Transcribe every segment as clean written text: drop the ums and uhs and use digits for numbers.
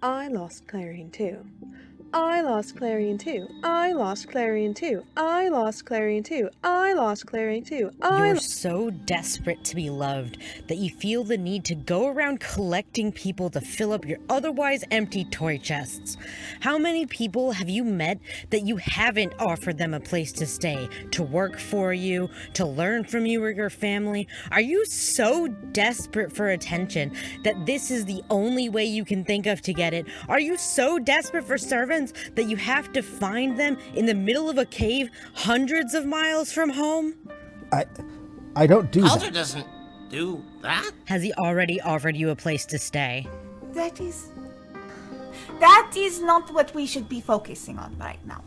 I lost Clarion too. I lost Clarion too. I lost Clarion too. I lost Clarion too. I lost Clarion too. You're so desperate to be loved that you feel the need to go around collecting people to fill up your otherwise empty toy chests. How many people have you met that you haven't offered them a place to stay, to work for you, to learn from you or your family? Are you so desperate for attention that this is the only way you can think of to get it? Are you so desperate for servants that you have to find them in the middle of a cave hundreds of miles from home? I don't do Calder that. doesn't do that. Has he already offered you a place to stay? That is not what we should be focusing on right now.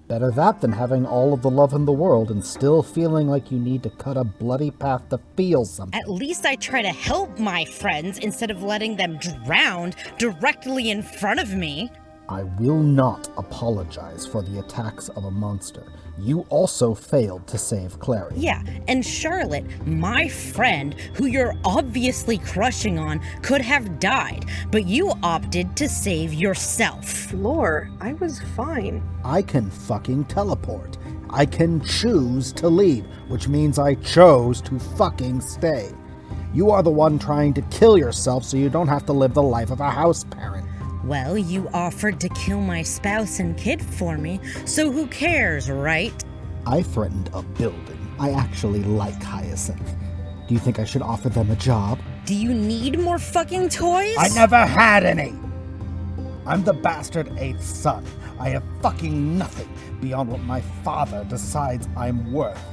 Better that than having all of the love in the world and still feeling like you need to cut a bloody path to feel something. At least I try to help my friends instead of letting them drown directly in front of me. I will not apologize for the attacks of a monster. You also failed to save Clary. Yeah, and Charlotte, my friend, who you're obviously crushing on, could have died, but you opted to save yourself. Lore, I was fine. I can fucking teleport. I can choose to leave, which means I chose to fucking stay. You are the one trying to kill yourself so you don't have to live the life of a house parent. Well, you offered to kill my spouse and kid for me, so who cares, right? I threatened a building. I actually like Hyacinth. Do you think I should offer them a job? Do you need more fucking toys? I never had any! I'm the bastard 8th son. I have fucking nothing beyond what my father decides I'm worth.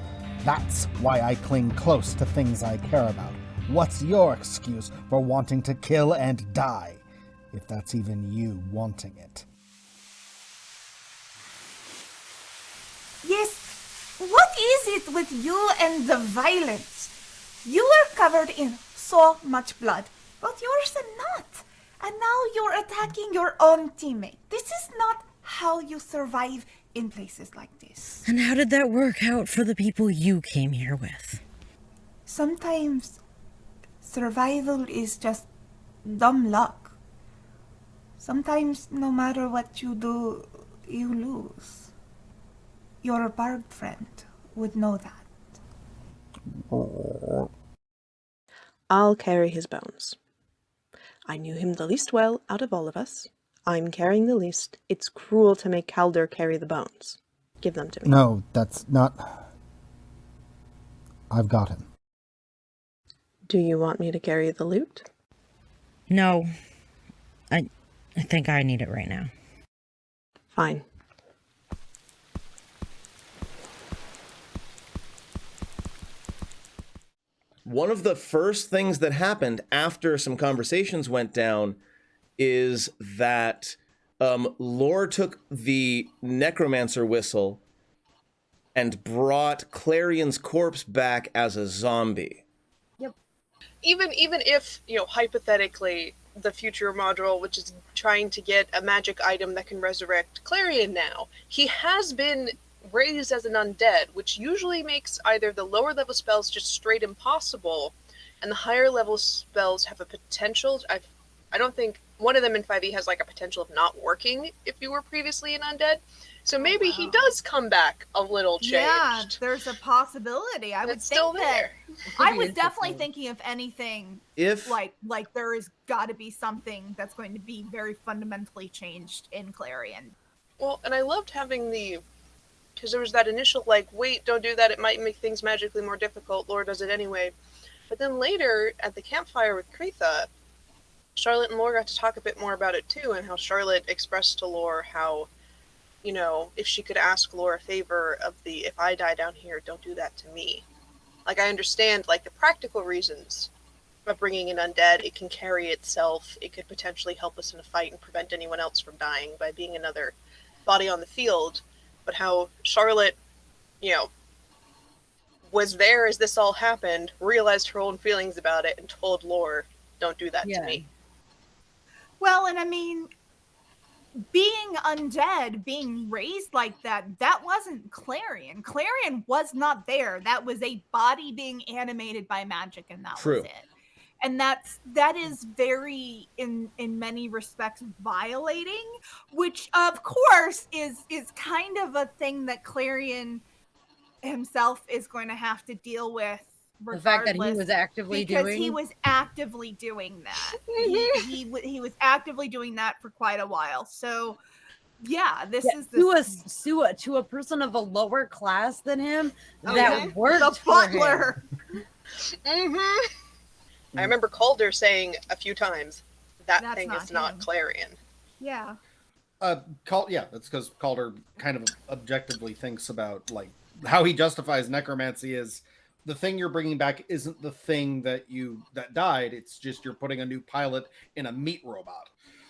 That's why I cling close to things I care about. What's your excuse for wanting to kill and die? If that's even you wanting it. Yes, what is it with you and the violence? You were covered in so much blood, but yours are not. And now you're attacking your own teammate. This is not how you survive in places like this. And how did that work out for the people you came here with? Sometimes survival is just dumb luck. Sometimes, no matter what you do, you lose. Your barbed friend would know that. I'll carry his bones. I knew him the least well out of all of us. I'm carrying the least. It's cruel to make Calder carry the bones. Give them to me. No, that's not... I've got him. Do you want me to carry the loot? No. I think I need it right now. Fine. One of the first things that happened after some conversations went down is that Lore took the necromancer whistle and brought Clarion's corpse back as a zombie. Yep. Even if, hypothetically, the future module, which is trying to get a magic item that can resurrect Clarion now, he has been raised as an undead, which usually makes either the lower level spells just straight impossible, and the higher level spells have a potential. I don't think one of them in 5e has like a potential of not working if you were previously an undead. So maybe he does come back a little changed. Yeah, there's a possibility. I would think still that. I was definitely thinking, if anything, If like there has got to be something that's going to be very fundamentally changed in Clarion. Well, and I loved having because there was that initial wait, don't do that, it might make things magically more difficult, Lore does it anyway. But then later, at the campfire with Kretha, Charlotte and Lore got to talk a bit more about it too, and how Charlotte expressed to Lore how, if she could ask Lore a favor of if I die down here, don't do that to me. I understand, the practical reasons of bringing an undead. It can carry itself, it could potentially help us in a fight and prevent anyone else from dying by being another body on the field. But how Charlotte, was there as this all happened, realized her own feelings about it, and told Lore, don't do that to me. Well, and I mean, being undead, being raised like that wasn't Clarion. Clarion was not there. That was a body being animated by magic, and that was it. and that is very in many respects violating, which of course is kind of a thing that Clarion himself is going to have to deal with The fact that he regardless, was actively because doing. he was actively doing that. He was actively doing that for quite a while. So yeah, this is to a person of a lower class than him Oh, that yeah. worked The for him. butler. I remember Calder saying a few times, that That's thing not is not him. Clarion. Yeah. That's because Calder kind of objectively thinks about like how he justifies necromancy is the thing you're bringing back isn't the thing that died. It's just you're putting a new pilot in a meat robot.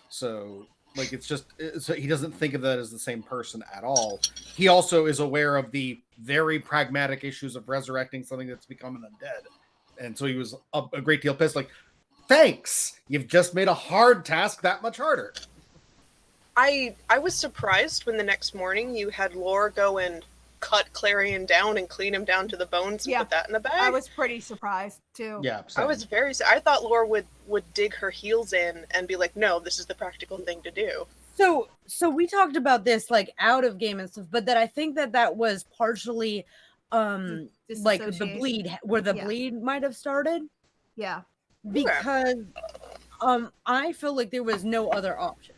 So like so he doesn't think of that as the same person at all. He also is aware of the very pragmatic issues of resurrecting something that's become an undead, and so he was a great deal pissed. Like, thanks, you've just made a hard task that much harder. I was surprised when the next morning you had Lore go and cut Clarion down and clean him down to the bones and put that in a bag. I was pretty surprised too. Yeah, I was I thought Lore would dig her heels in and be like, no, this is the practical thing to do. So we talked about this like out of game and stuff, but that I think that was partially like the bleed, where the bleed might have started. Yeah. Because I feel like there was no other option.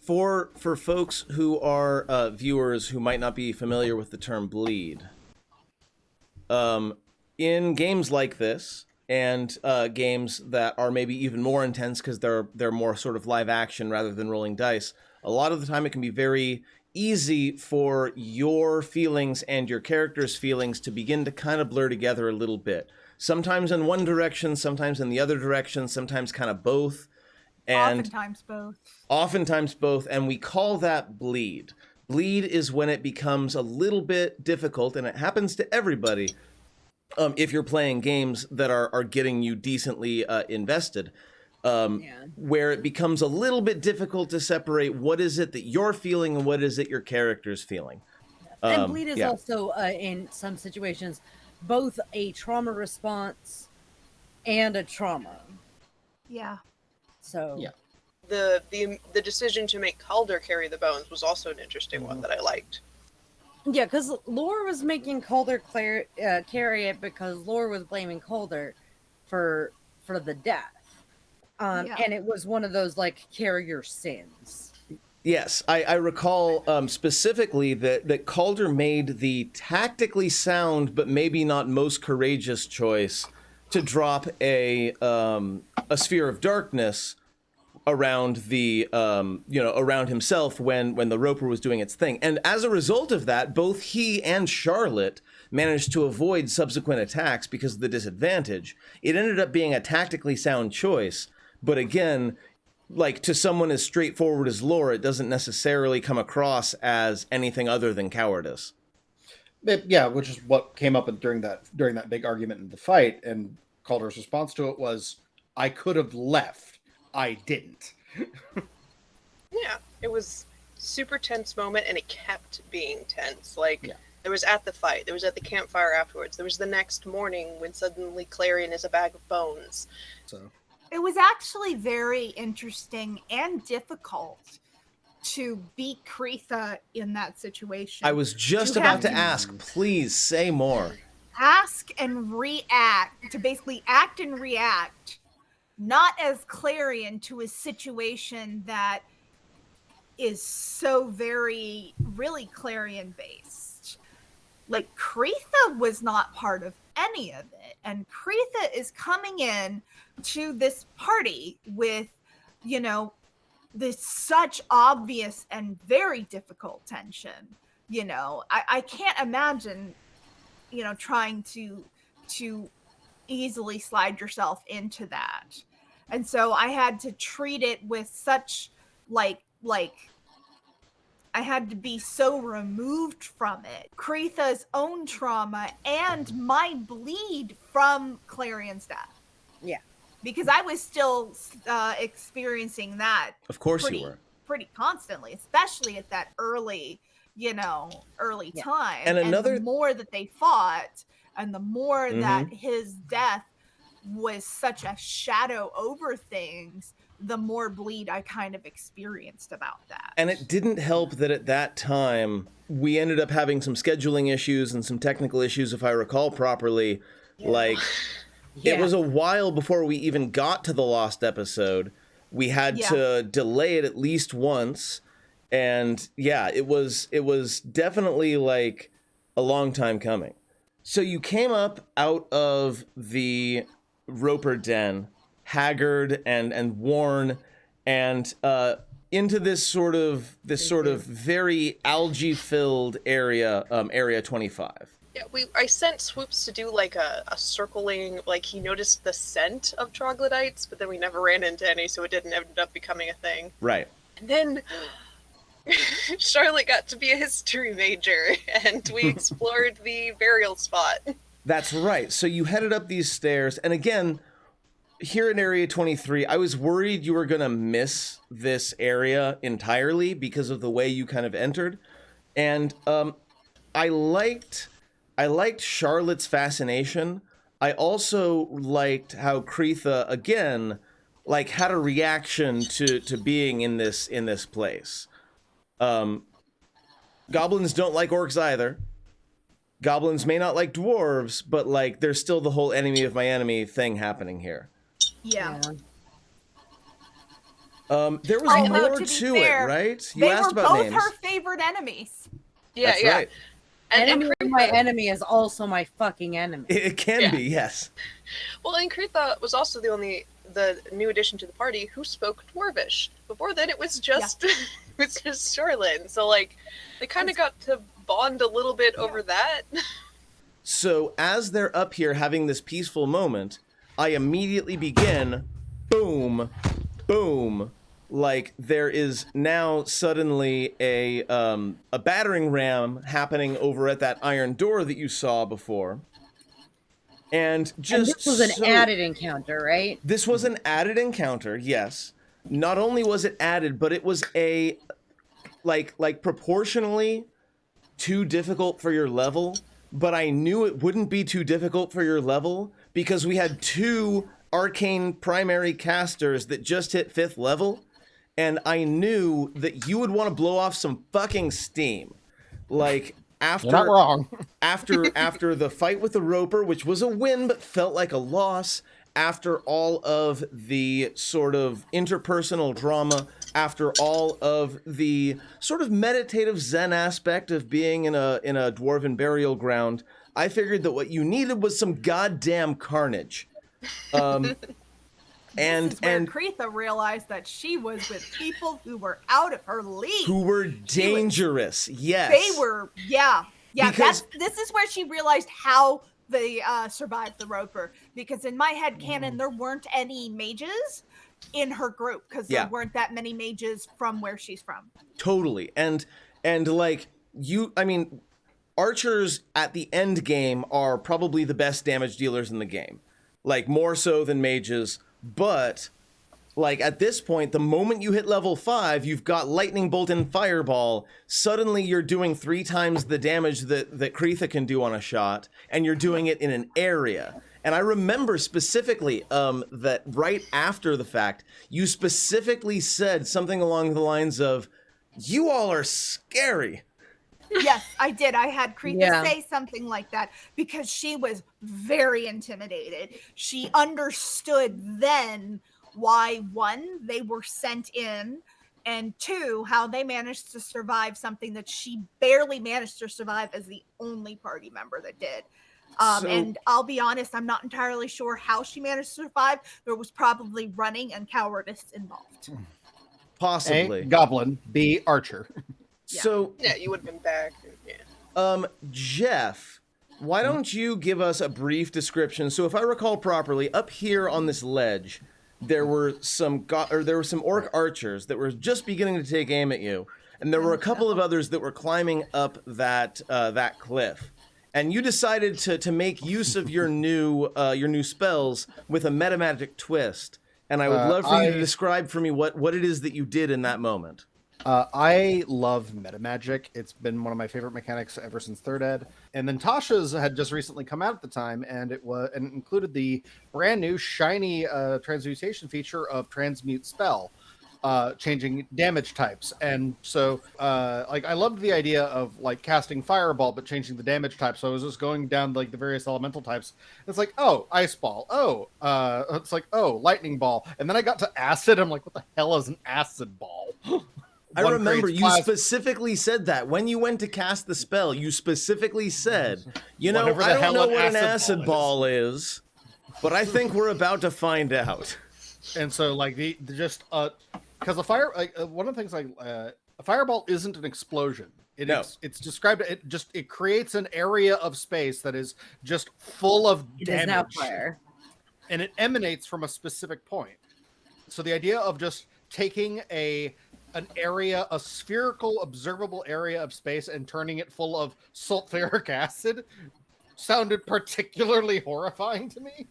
For folks who are viewers who might not be familiar with the term bleed, in games like this and games that are maybe even more intense because they're more sort of live action rather than rolling dice, a lot of the time it can be very easy for your feelings and your character's feelings to begin to kind of blur together a little bit. Sometimes in one direction, sometimes in the other direction, sometimes kind of both. And oftentimes both, and we call that bleed. Bleed is when it becomes a little bit difficult, and it happens to everybody if you're playing games that are getting you decently invested, where it becomes a little bit difficult to separate what is it that you're feeling and what is it your character's feeling. And bleed is also, in some situations, both a trauma response and a trauma. Yeah. So the decision to make Calder carry the bones was also an interesting one that I liked. Yeah, because Lore was making Calder carry it because Lore was blaming Calder for the death, and it was one of those like carry your sins. Yes, I recall specifically that Calder made the tactically sound but maybe not most courageous choice to drop a sphere of darkness around around himself when the Roper was doing its thing. And as a result of that, both he and Charlotte managed to avoid subsequent attacks because of the disadvantage. It ended up being a tactically sound choice, but again, like to someone as straightforward as Lore, it doesn't necessarily come across as anything other than cowardice. Yeah, which is what came up during that big argument in the fight, and Calder's response to it was, "I could have left. I didn't." Yeah, it was super tense moment, and it kept being tense. Like, there was at the fight, there was at the campfire afterwards, there was the next morning when suddenly Clarion is a bag of bones. So it was actually very interesting and difficult to beat Creetha in that situation. I was just about to ask, please say more. Ask and react, to basically act and react, not as Clarion to a situation that is so very, really Clarion based. Like, Creetha was not part of any of it. And Creetha is coming in to this party with, this such obvious and very difficult tension. I can't imagine, trying to easily slide yourself into that. And so I had to treat it with such like I had to be so removed from it. Creetha's own trauma and my bleed from Clarion's death. Yeah. Because I was still experiencing that. Of course you were. Pretty constantly, especially at that early time. And the more that they fought and the more that his death was such a shadow over things, the more bleed I kind of experienced about that. And it didn't help that at that time, we ended up having some scheduling issues and some technical issues, if I recall properly. Like, it was a while before we even got to the Lost episode. We had to delay it at least once. And yeah, it was definitely like a long time coming. So you came up out of the Roper den, haggard and worn, and into this sort of very algae-filled area, Area 25. Yeah, I sent Swoops to do like a circling, like he noticed the scent of troglodytes, but then we never ran into any, so it didn't end up becoming a thing. Right. And then Charlotte got to be a history major, and we explored the burial spot. That's right. So you headed up these stairs, and again, here in Area 23, I was worried you were going to miss this area entirely because of the way you kind of entered. And I liked Charlotte's fascination. I also liked how Creetha, again, like had a reaction to being in this place. Goblins don't like orcs either. Goblins may not like dwarves, but like there's still the whole enemy of my enemy thing happening here. Yeah. There was more to it, right? You asked about names. They were both her favorite enemies. Yeah, That's right. Enemy of my enemy is also my fucking enemy. It can be, yes. Well, and Creetha was also the new addition to the party who spoke Dwarvish. Before then, it was just it was just Charlotte. So like, they kind of got to bond a little bit over that. So as they're up here having this peaceful moment, I immediately begin, boom, boom. Like there is now suddenly a battering ram happening over at that iron door that you saw before. And just this was an added encounter, right? This was an added encounter, yes. Not only was it added, but it was a like proportionally too difficult for your level, but I knew it wouldn't be too difficult for your level because we had 2 arcane primary casters that just hit 5th level, and I knew that you would want to blow off some fucking steam. Like after You're not wrong. after the fight with the Roper, which was a win but felt like a loss, after all of the sort of interpersonal drama, after all of the sort of meditative Zen aspect of being in a dwarven burial ground, I figured that what you needed was some goddamn carnage. And Creetha realized that she was with people who were out of her league. Who were dangerous, yes. They were, yeah. Because this is where she realized how they survived the Roper. Because in my head canon, there weren't any mages in her group because there weren't that many mages from where she's from. Totally. And like I mean, archers at the end game are probably the best damage dealers in the game. Like more so than mages. But, like, at this point, the moment you hit level 5, you've got Lightning Bolt and Fireball. Suddenly, you're doing 3 times the damage that Creetha can do on a shot, and you're doing it in an area. And I remember specifically that right after the fact, you specifically said something along the lines of, "You all are scary." Yes, I did. I had Creetha say something like that because she was very intimidated. She understood then why, 1, they were sent in, and 2, how they managed to survive something that she barely managed to survive as the only party member that did. And I'll be honest, I'm not entirely sure how she managed to survive. There was probably running and cowardice involved. Possibly. A, goblin. B, archer. So yeah, you would have been back. Yeah. Jeff, why don't you give us a brief description? So if I recall properly, up here on this ledge, there were some orc archers that were just beginning to take aim at you, and there were a couple of others that were climbing up that cliff. And you decided to make use of your new spells with a metamagic twist. And I would love for you to describe for me what it is that you did in that moment. I love meta magic. It's been one of my favorite mechanics ever since third ed. And then Tasha's had just recently come out at the time, and it included the brand new shiny transmutation feature of transmute spell, changing damage types. And so, like, I loved the idea of like casting fireball but changing the damage type. So I was just going down like the various elemental types. It's like, oh, ice ball. Oh, it's like, oh, lightning ball. And then I got to acid. I'm like, what the hell is an acid ball? I remember you specifically said that when you went to cast the spell. You specifically said, "You know, I don't know what an acid ball is, but I think we're about to find out." And so, like because the fire, one of the things like a fireball isn't an explosion. It's described. It creates an area of space that is just full of damage. It is now fire, and it emanates from a specific point. So the idea of just taking a spherical, observable area of space and turning it full of sulfuric acid sounded particularly horrifying to me.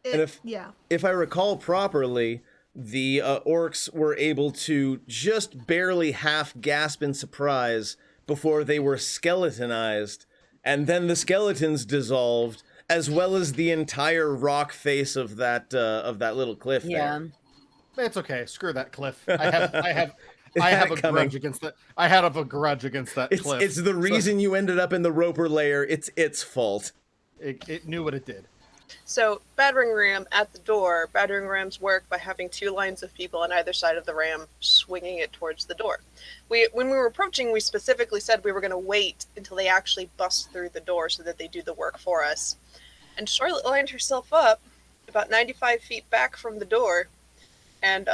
If I recall properly, the orcs were able to just barely half gasp in surprise before they were skeletonized, and then the skeletons dissolved, as well as the entire rock face of that little cliff. Yeah, there. It's okay. Screw that cliff. I have a grudge against that. I had a grudge against that cliff. It's the reason you ended up in the Roper layer. It's its fault. It knew what it did. So, battering ram at the door. Battering rams work by having 2 lines of people on either side of the ram swinging it towards the door. When we were approaching, we specifically said we were going to wait until they actually bust through the door so that they do the work for us. And Charlotte lined herself up about 95 feet back from the door and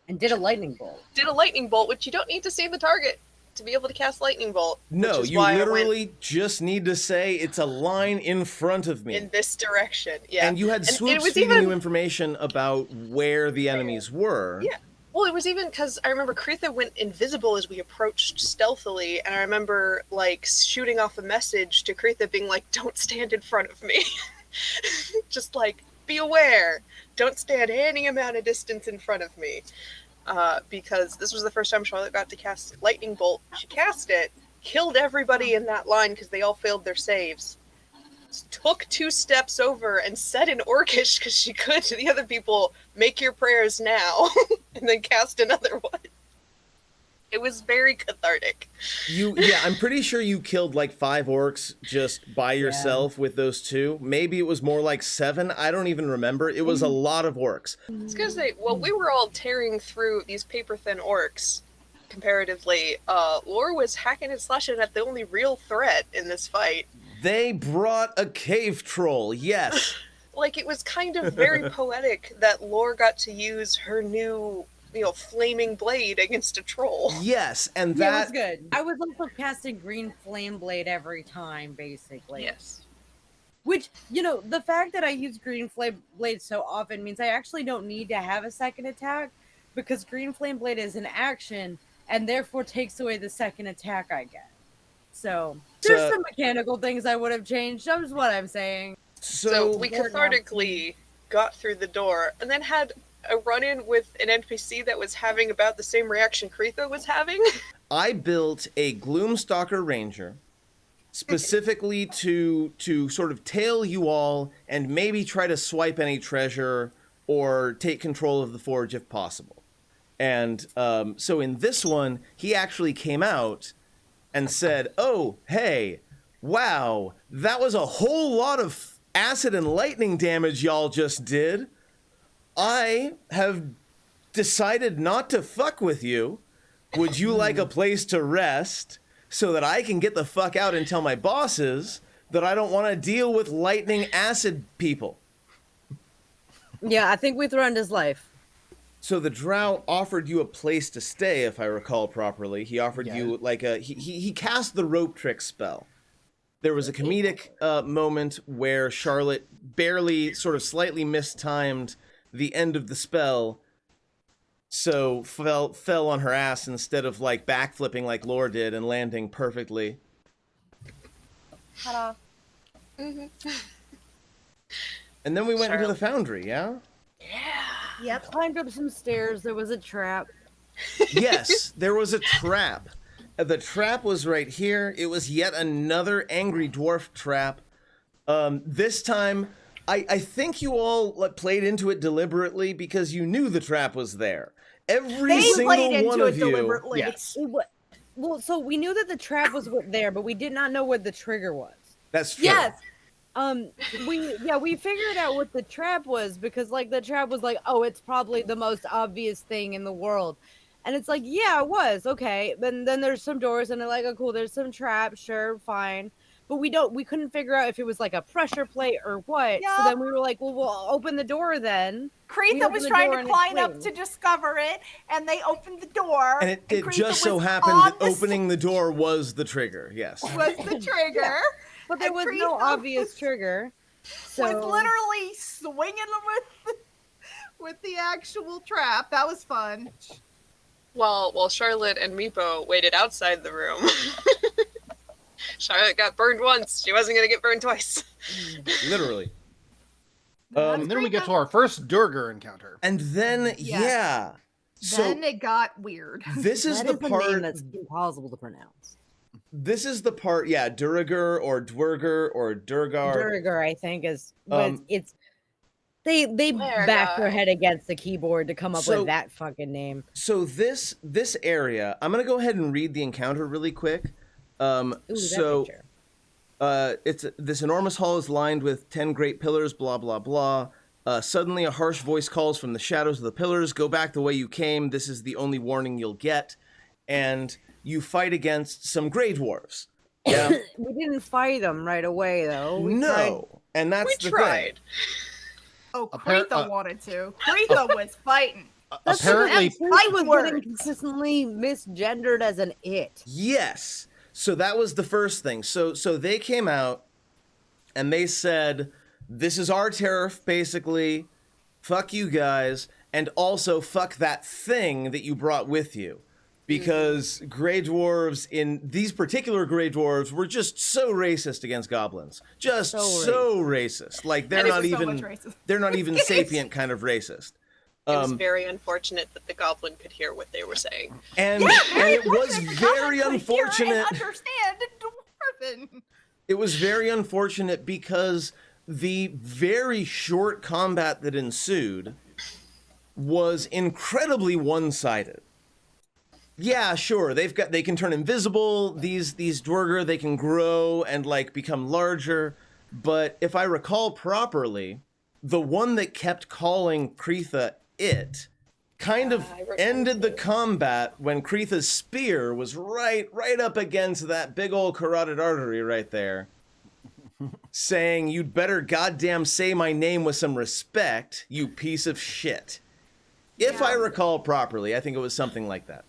and did a lightning bolt. Did a lightning bolt, which you don't need to see the target to be able to cast lightning bolt. No, you literally just need to say it's a line in front of me. In this direction, yeah. And you had swoops feeding you information about where the enemies were. Yeah. Well, it was even because I remember Kritha went invisible as we approached stealthily, and I remember like shooting off a message to Kritha being like, "Don't stand in front of me." Just like, be aware. Don't stand any amount of distance in front of me. Because this was the first time Charlotte got to cast lightning bolt. She cast it, killed everybody in that line because they all failed their saves. Took 2 steps over and said in Orcish, because she could to the other people, "Make your prayers now," and then cast another one. It was very cathartic. I'm pretty sure you killed like 5 orcs just by yourself with those 2. Maybe it was more like 7. I don't even remember. It was a lot of orcs. I was gonna say, we were all tearing through these paper-thin orcs, comparatively. Lore was hacking and slashing at the only real threat in this fight. They brought a cave troll, yes. Like, it was kind of very poetic that Lore got to use her new flaming blade against a troll. Yes, and that was good. I was also casting green flame blade every time, basically. Yes. Which, the fact that I use green flame blade so often means I actually don't need to have a second attack, because green flame blade is an action and therefore takes away the second attack I get. So there's some mechanical things I would have changed. That's what I'm saying. So we cathartically got through the door and then had a run-in with an NPC that was having about the same reaction Kritha was having. I built a Gloomstalker Ranger specifically to sort of tail you all and maybe try to swipe any treasure or take control of the forge if possible. And so in this one, he actually came out and said, "Oh, hey, wow, that was a whole lot of acid and lightning damage y'all just did. I have decided not to fuck with you. Would you like a place to rest so that I can get the fuck out and tell my bosses that I don't want to deal with lightning acid people?" Yeah, I think we threatened his life. So the drow offered you a place to stay, if I recall properly. He offered you like he cast the rope trick spell. There was a comedic moment where Charlotte barely sort of slightly mistimed the end of the spell, so fell on her ass instead of like backflipping like Lore did and landing perfectly. Ta-da. Mm-hmm. And then we went into the foundry, yeah? Yeah. Yep. Climbed up some stairs. There was a trap. Yes, there was a trap. The trap was right here. It was yet another angry dwarf trap. This time, I think you all played into it deliberately because you knew the trap was there. Every They single played one into of it you. deliberately. Yes. Well, so we knew that the trap was there, but we did not know what the trigger was. That's true. Yes. We figured out what the trap was because like the trap was like, oh, it's probably the most obvious thing in the world. And it's like, yeah, it was. Okay. Then there's some doors and they're like, oh cool, there's some traps, sure, fine. But we couldn't figure out if it was like a pressure plate or what. So Yup. then we were like, well, we'll open the door then. We Kretha opened was the trying door to and climb it's up clean. to discover it, and they opened the door. And it Kretha just so was happened on that the opening the door was the trigger. Yes. was the trigger. But there and was no Kretha obvious trigger. So was literally swinging with the actual trap. That was fun. While Charlotte and Meepo waited outside the room. Charlotte got burned once. She wasn't going to get burned twice. Literally. And then we get to our first Durger encounter. And then, yeah. So Then it got weird. this is that the is a part. name that's impossible to pronounce. This is the part. Yeah, Duriger or Dwerger or Durgar. Durgar, I think, is it's they There, back their guy. head against the keyboard to come up So- with that fucking name. So this area, I'm gonna go ahead and read the encounter really quick. Ooh, So that picture. it's this enormous hall is lined with 10 great pillars, blah blah blah. Suddenly a harsh voice calls from the shadows of the pillars, go back the way you came, this is the only warning you'll get. And you fight against some Grey Dwarves. Yeah. We didn't fight them right away though. We tried. No. And that's We the tried. thing. Oh, Appar- Kretha wanted to. Kretha was fighting. Apparently, I was word. getting consistently misgendered as an it. Yes. So that was the first thing. So they came out and they said, this is our turf, basically. Fuck you guys. And also fuck that thing that you brought with you. Because Grey Dwarves, in these particular Grey Dwarves, were just so racist against goblins. Just so racist. Like they're And it not was so even much racist. they're not even sapient kind of racist. It was very unfortunate that the goblin could hear what they were saying. And it was very unfortunate. Understand Dwarven. It was very unfortunate because the very short combat that ensued was incredibly one-sided. Yeah, sure, they can turn invisible. These Dwerger, they can grow and like become larger. But if I recall properly, the one that kept calling Kretha it kind of ended the combat when Kretha's spear was right up against that big old carotid artery right there. Saying, you'd better goddamn say my name with some respect, you piece of shit. If I recall properly, I think it was something like that.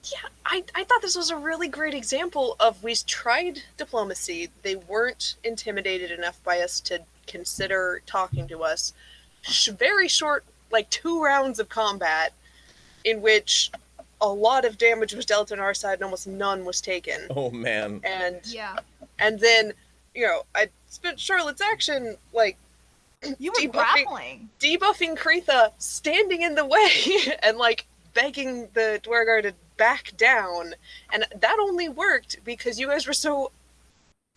Yeah, I thought this was a really great example of we tried diplomacy. They weren't intimidated enough by us to consider talking to us. Very short, like 2 rounds of combat in which a lot of damage was dealt on our side and almost none was taken. Oh, man. And Yeah. and then, I spent Charlotte's action, like, You were grappling. debuffing Kretha, standing in the way, and, like, begging the Dwergar to back down. And that only worked because you guys were so,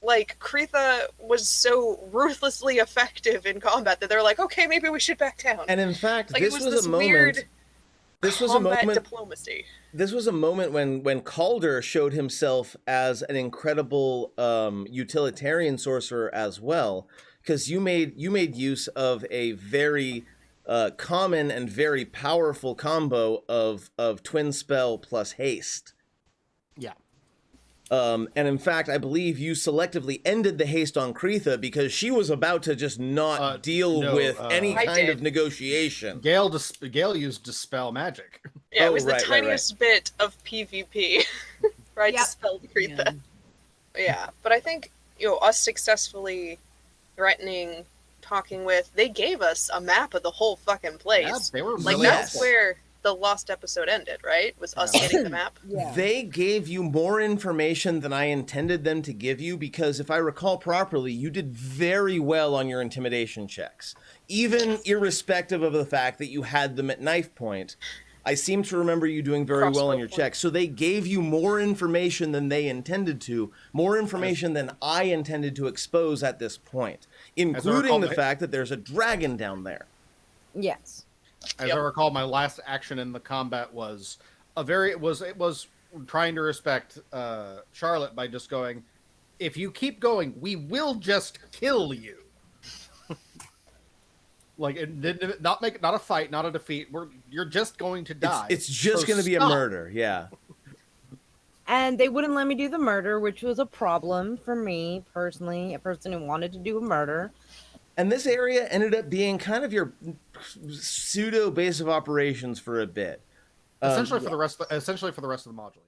like, Kretha was so ruthlessly effective in combat that they're like, okay, maybe we should back down. And in fact, like, this it was was this a moment. weird This was a combat moment. diplomacy. This was a moment when Calder showed himself as an incredible utilitarian sorcerer as well, because you made use of a very common and very powerful combo of twin spell plus haste. yeah. And in fact, I believe you selectively ended the haste on Kretha because she was about to just not deal no, with any I kind of did. negotiation. Gale used Dispel Magic. Yeah, Oh, it was the right. tiniest bit of PvP, right? Yep. Dispelled Kretha. Yeah, but I think, us successfully threatening, talking with, they gave us a map of the whole fucking place. Yeah, they were Like, really that's helpful. where the lost episode ended, right? Was us Yeah. getting the map. Yeah. They gave you more information than I intended them to give you because if I recall properly, you did very well on your intimidation checks. Even irrespective of the fact that you had them at knife point, I seem to remember you doing very well Crossbow on your point. check. So they gave you more information than they intended to, more information than I intended to expose at this point, including the fact that there's a dragon down there. Yes. As I recall, my last action in the combat was it was trying to respect Charlotte by just going, if you keep going, we will just kill you. Like, it didn't not a fight, not a defeat. You're just going to die. It's just going to be a murder. Yeah. And they wouldn't let me do the murder, which was a problem for me personally, a person who wanted to do a murder. And this area ended up being kind of your pseudo base of operations for a bit. Essentially for the rest of the module.